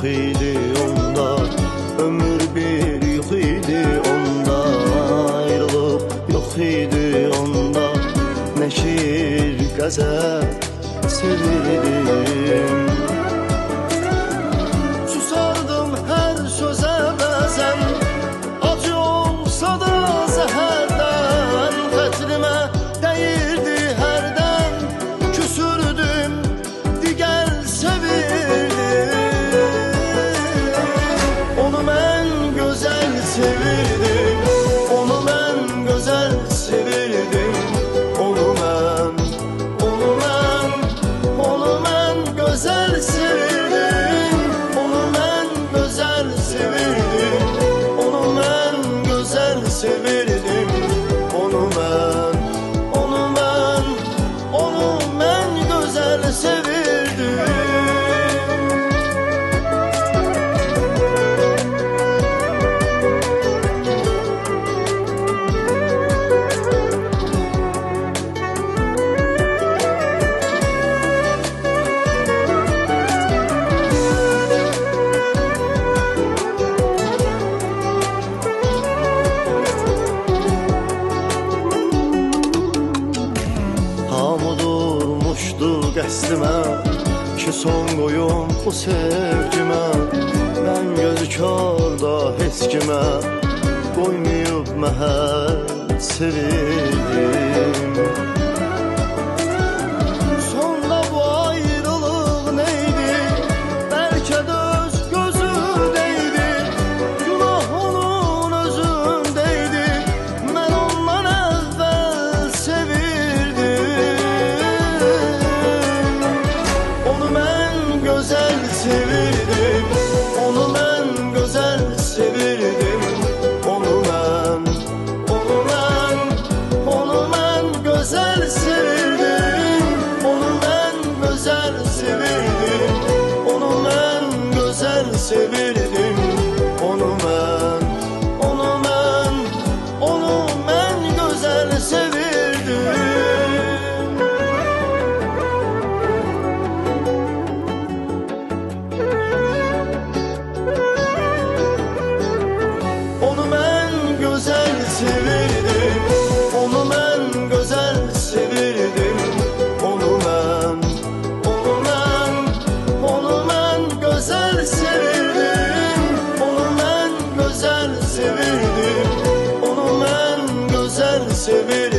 yok idi onda, ömür bir yok idi onda, ayrılık yok idi onda, ne şiir gazel sevirdim. Susardım her söze bəzən, acı olsa da zəhərdən, xətrimə dəyirdi hərdən, küsürdüm, digər sevirdim. Onu mən gözəl sevirdim, onu mən gözəl sevirdim, onu mən gözəl sevirdim, onu mən gözəl sevirdim, onu mən gözəl sevirdim, onu mən gözəl sevirdim. Hamı durmuşdu qəsdimə ki, son qoyum bu sevgimə. Mən gözü karda heç kimə qoymayıb məhəl sevirdim. Sonra bu ayrılıq neydi? Bəlkə də öz gözü deydi, günah onun özündeydi. Mən ondan əvvəl sevirdim. Onu mən gözəl sevirdim, onu mən gözəl sevirdim, onu mən gözəl sevirdim, onu mən gözəl sevirdim, onu mən gözəl sevirdim, onu mən gözəl sevirdim. Onu mən gözəl sevirdim, onu mən gözəl sevirdim, onu mən gözəl sevirdim, onu mən gözəl sevirdim, onu mən gözəl sevirdim.